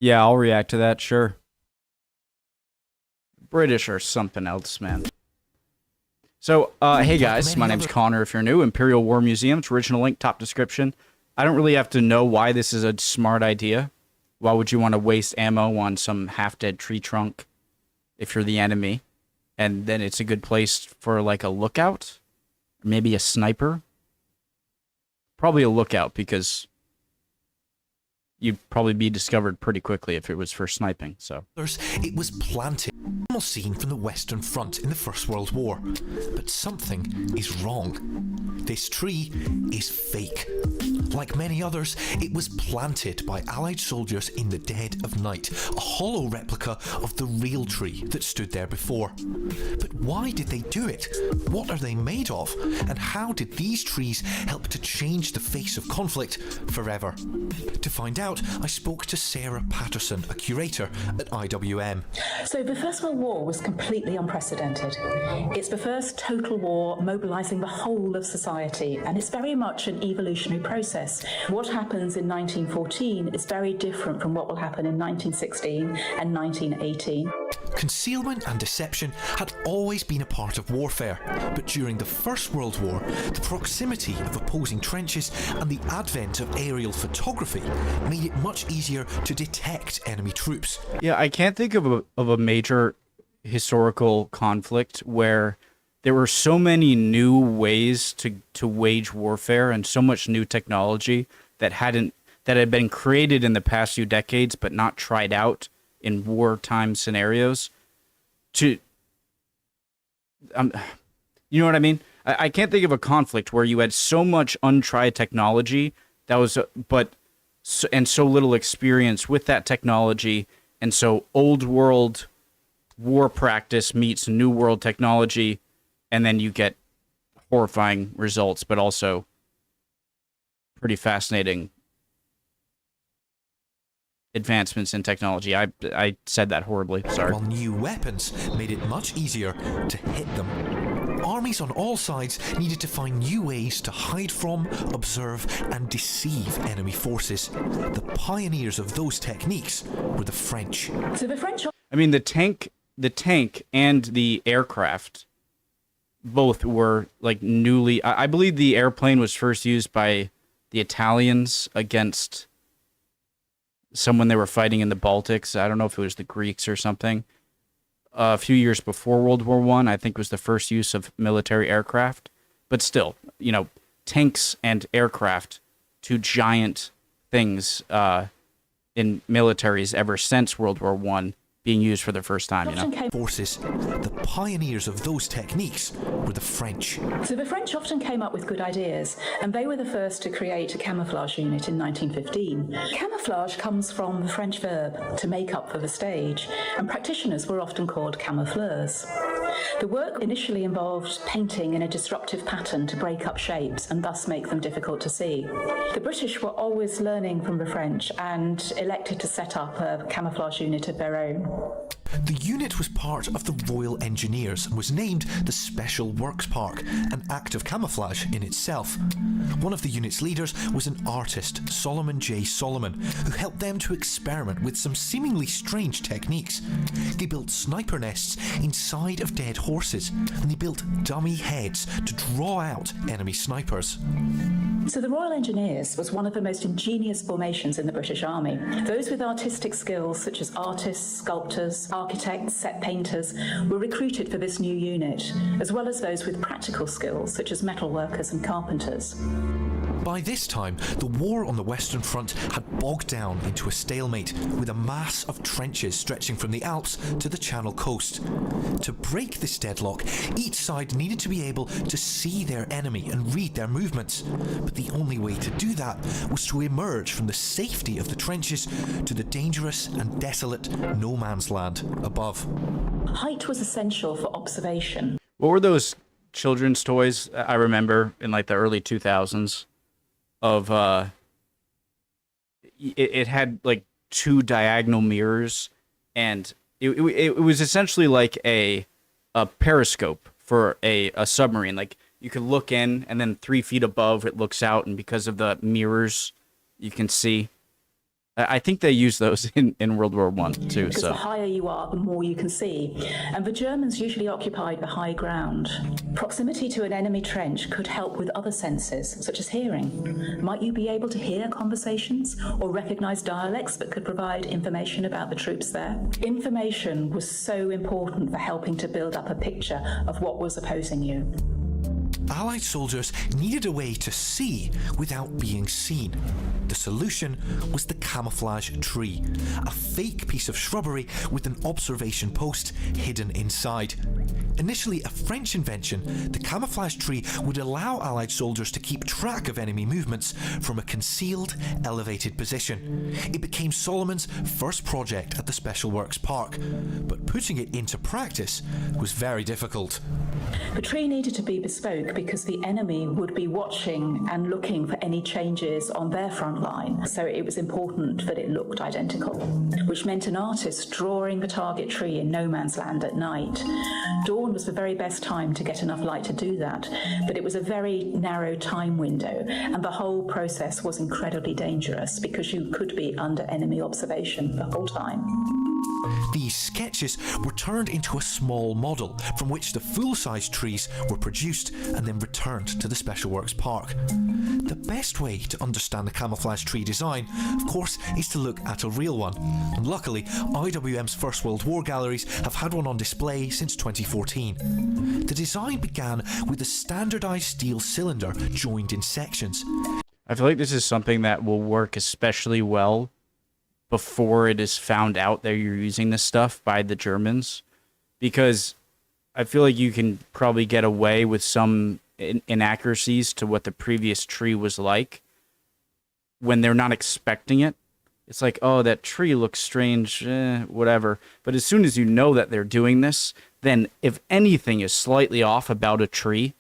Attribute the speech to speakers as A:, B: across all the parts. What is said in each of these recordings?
A: Yeah, I'll react to that, sure. British are something else, man. So, hey
B: Like
A: guys, my
B: many
A: name's
B: other
A: Connor. If you're new, Imperial War Museum, it's original link, top description. I don't really have to know why this is a smart idea. Why would you want to waste ammo on some half-dead tree trunk if you're the enemy? And then it's a good place for, like, a lookout? Maybe a sniper? Probably a lookout, because you'd probably be discovered pretty quickly if it was for sniping, so.
B: others, it was planted, almost seen from the Western Front in the First World War. But something is wrong. This tree is fake. Like many others, it was planted by Allied soldiers in the dead of night, a hollow replica of the real tree that stood there before. But why did they do it? What are they made of? And how did these trees help to change the face of conflict forever? To find out, I spoke to Sarah Patterson, a curator at IWM.
C: So the First World War was completely unprecedented. It's the first total war mobilising the whole of society, and it's very much an evolutionary process. What happens in 1914 is very different from what will happen in 1916 and 1918.
B: Concealment and deception had always been a part of warfare, but during the First World War, the proximity of opposing trenches and the advent of aerial photography made it much easier to detect enemy troops.
A: Yeah, I can't think of a major historical conflict where there were so many new ways to wage warfare and so much new technology that had been created in the past few decades but not tried out in wartime scenarios. You know what I mean? I can't think of a conflict where you had so much untried technology that was and so little experience with that technology, and so old world war practice meets new world technology, and then you get horrifying results, but also pretty fascinating advancements in technology. I said that horribly, sorry.
B: While new weapons made it much easier to hit them. Armies on all sides needed to find new ways to hide from, observe, and deceive enemy forces. The pioneers of those techniques were the French.
C: So the French...
A: I mean, the tank and the aircraft both were like newly... I believe the airplane was first used by the Italians against someone they were fighting in the Baltics. I don't know if it was the Greeks or something. A few years before World War I think was the first use of military aircraft. But still, you know, tanks and aircraft, two giant things in militaries ever since World War I, being used for the first time, you know?
B: Forces. The pioneers of those techniques were the French.
C: So the French often came up with good ideas, and they were the first to create a camouflage unit in 1915. Camouflage comes from the French verb to make up for the stage, and practitioners were often called camoufleurs. The work initially involved painting in a disruptive pattern to break up shapes and thus make them difficult to see. The British were always learning from the French and elected to set up a camouflage unit of their own.
B: The unit was part of the Royal Engineers and was named the Special Works Park, an act of camouflage in itself. One of the unit's leaders was an artist, Solomon J. Solomon, who helped them to experiment with some seemingly strange techniques. They built sniper nests inside of dead horses, and they built dummy heads to draw out enemy snipers.
C: So the Royal Engineers was one of the most ingenious formations in the British Army. Those with artistic skills such as artists, sculptors, architects, set painters were recruited for this new unit, as well as those with practical skills such as metalworkers and carpenters.
B: By this time, the war on the Western Front had bogged down into a stalemate, with a mass of trenches stretching from the Alps to the Channel coast. To break this deadlock, each side needed to be able to see their enemy and read their movements. But the only way to do that was to emerge from the safety of the trenches to the dangerous and desolate no man's land above.
C: Height was essential for observation.
A: What were those children's toys I remember in like the early 2000s? Of it had like two diagonal mirrors, and it was essentially like a periscope for a submarine. Like you could look in, and then 3 feet above it looks out, and because of the mirrors, you can see. I think they use those in World War I too.
C: Because
A: So
C: the higher you are, the more you can see. And the Germans usually occupied the high ground. Proximity to an enemy trench could help with other senses, such as hearing. Might you be able to hear conversations or recognize dialects that could provide information about the troops there? Information was so important for helping to build up a picture of what was opposing you.
B: Allied soldiers needed a way to see without being seen. The solution was the camouflage tree, a fake piece of shrubbery with an observation post hidden inside. Initially a French invention, the camouflage tree would allow Allied soldiers to keep track of enemy movements from a concealed, elevated position. It became Solomon's first project at the Special Works Park, but putting it into practice was very difficult.
C: The tree needed to be bespoke because the enemy would be watching and looking for any changes on their front line, so it was important that it looked identical, which meant an artist drawing the target tree in no man's land at night. Dawn was the very best time to get enough light to do that, but it was a very narrow time window, and the whole process was incredibly dangerous because you could be under enemy observation the whole time.
B: These sketches were turned into a small model from which the full-size trees were produced and then returned to the Special Works Park. The best way to understand the camouflage tree design, of course, is to look at a real one. And luckily, IWM's First World War galleries have had one on display since 2014. The design began with a standardised steel cylinder joined in sections.
A: I feel like this is something that will work especially well before it is found out that you're using this stuff by the Germans, because I feel like you can probably get away with some inaccuracies to what the previous tree was like when they're not expecting it. It's like, oh, that tree looks strange, whatever. But as soon as you know that they're doing this, then if anything is slightly off about a tree,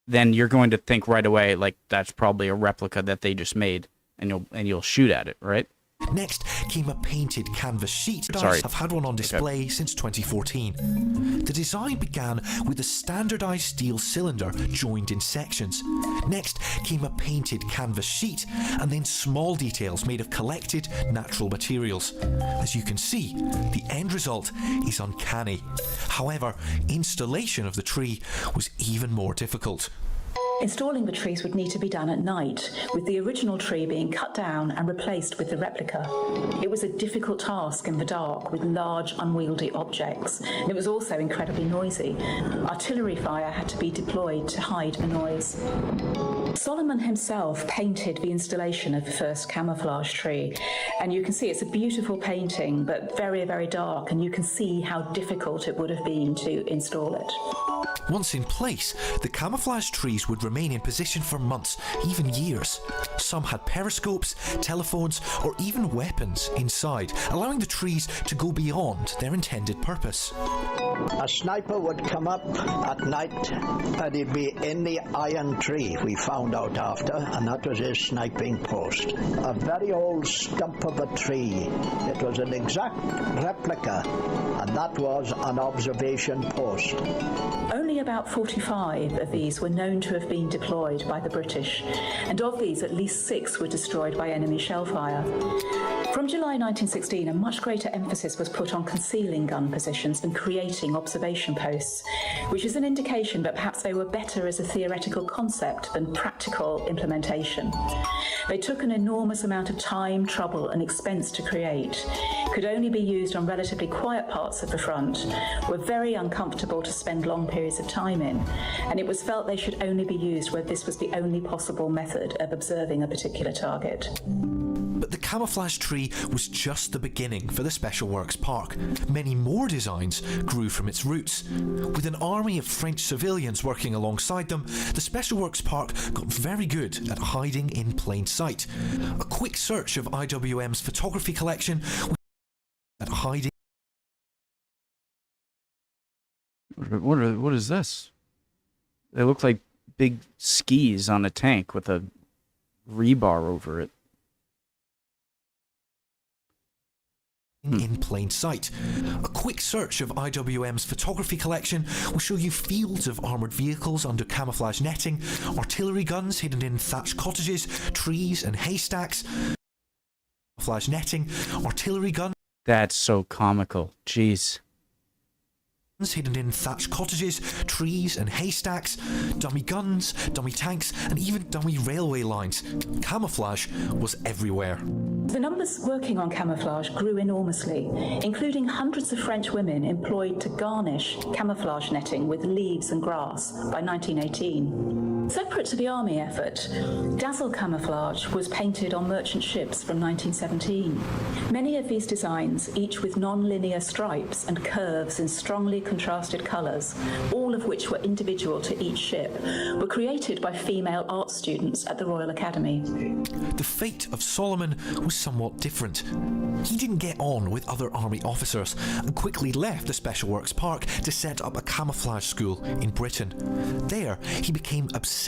A: then you're going to think right away, like, that's probably a replica that they just made, and you'll shoot at it, right?
B: Next came a painted canvas sheet.
A: Sorry.
B: I've had one on display since 2014. The design began with a standardised steel cylinder joined in sections. Next came a painted canvas sheet and then small details made of collected natural materials. As you can see, the end result is uncanny. However, installation of the tree was even more difficult.
C: Installing the trees would need to be done at night, with the original tree being cut down and replaced with the replica. It was a difficult task in the dark with large, unwieldy objects, and it was also incredibly noisy. Artillery fire had to be deployed to hide the noise. Solomon himself painted the installation of the first camouflage tree, and you can see it's a beautiful painting, but very, very dark, and you can see how difficult it would have been to install it.
B: Once in place, the camouflage trees would remain in position for months, even years. Some had periscopes, telephones, or even weapons inside, allowing the trees to go beyond their intended purpose.
D: A sniper would come up at night and he'd be in the iron tree, we found out after, and that was his sniping post. A very old stump of a tree. It was an exact replica, and that was an observation post.
C: Only about 45 of these were known to have been deployed by the British, and of these at least 6 were destroyed by enemy shell fire. From July 1916, a much greater emphasis was put on concealing gun positions and creating observation posts, which is an indication that perhaps they were better as a theoretical concept than practical implementation. They took an enormous amount of time, trouble and expense to create, could only be used on relatively quiet parts of the front, were very uncomfortable to spend long periods of time in, and it was felt they should only be used where this was the only possible method of observing a particular target.
B: But the camouflage tree was just the beginning for the Special Works Park. Many more designs grew from its roots. With an army of French civilians working alongside them, the Special Works Park got very good at hiding in plain sight. A quick search of IWM's photography collection at hiding.
A: What is this? They look like big skis on a tank with a rebar over it.
B: In plain sight. A quick search of IWM's photography collection will show you fields of armoured vehicles under camouflage netting, artillery guns hidden in thatched cottages, trees and haystacks. camouflage netting, artillery guns
A: That's so comical. Jeez.
B: hidden in thatched cottages, trees and haystacks, dummy guns, dummy tanks, and even dummy railway lines. Camouflage was everywhere.
C: The numbers working on camouflage grew enormously, including hundreds of French women employed to garnish camouflage netting with leaves and grass by 1918. Separate to the army effort, dazzle camouflage was painted on merchant ships from 1917. Many of these designs, each with non-linear stripes and curves in strongly contrasted colours, all of which were individual to each ship, were created by female art students at the Royal Academy.
B: The fate of Solomon was somewhat different. He didn't get on with other army officers and quickly left the Special Works Park to set up a camouflage school in Britain. There, he became obsessed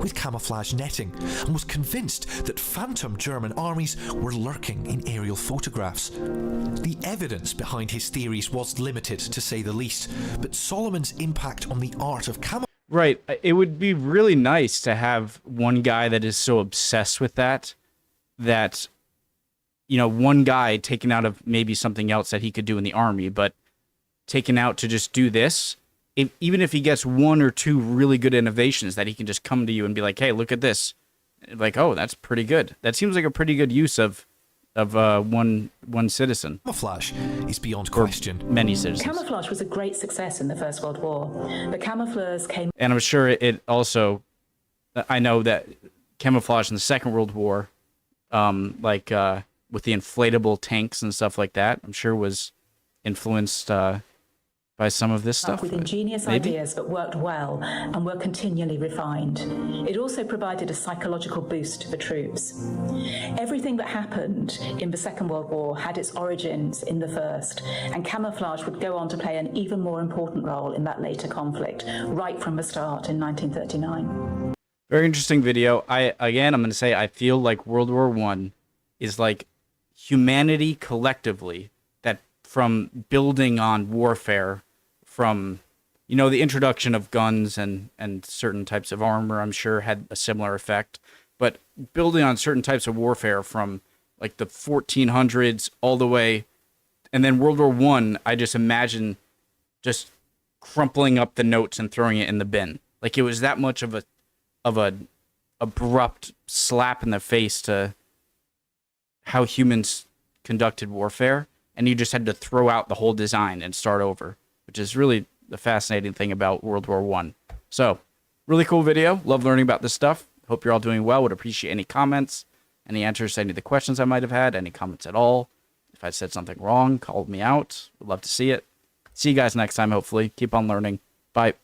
B: with camouflage netting and was convinced that phantom German armies were lurking in aerial photographs. The evidence behind his theories was limited, to say the least, but Solomon's impact on the art of camouflage
A: Right. It would be really nice to have one guy that is so obsessed with that, one guy taken out of maybe something else that he could do in the army, but taken out to just do this, even if he gets one or two really good innovations that he can just come to you and be like, hey, look at this. Like, oh, that's pretty good. That seems like a pretty good use of one citizen.
B: Camouflage is beyond question.
A: Many citizens.
C: Camouflage was a great success in the First World War. The camoufleurs came
A: And I'm sure it also, I know that camouflage in the Second World War, with the inflatable tanks and stuff like that, I'm sure was influenced by some of this stuff.
C: with ingenious
A: maybe?
C: ideas that worked well and were continually refined. It also provided a psychological boost to the troops. Everything that happened in the Second World War had its origins in the First, and camouflage would go on to play an even more important role in that later conflict, right from the start in 1939.
A: Very interesting video. I'm going to say I feel like World War I is like humanity collectively, that from building on warfare, from the introduction of guns and certain types of armor, I'm sure had a similar effect, but building on certain types of warfare from like the 1400s all the way, and then World War I just imagine just crumpling up the notes and throwing it in the bin. Like it was that much of a abrupt slap in the face to how humans conducted warfare, and you just had to throw out the whole design and start over, which is really the fascinating thing about World War I. So, really cool video. Love learning about this stuff. Hope you're all doing well. Would appreciate any comments, any answers to any of the questions I might have had, any comments at all. If I said something wrong, call me out. Would love to see it. See you guys next time, hopefully. Keep on learning. Bye.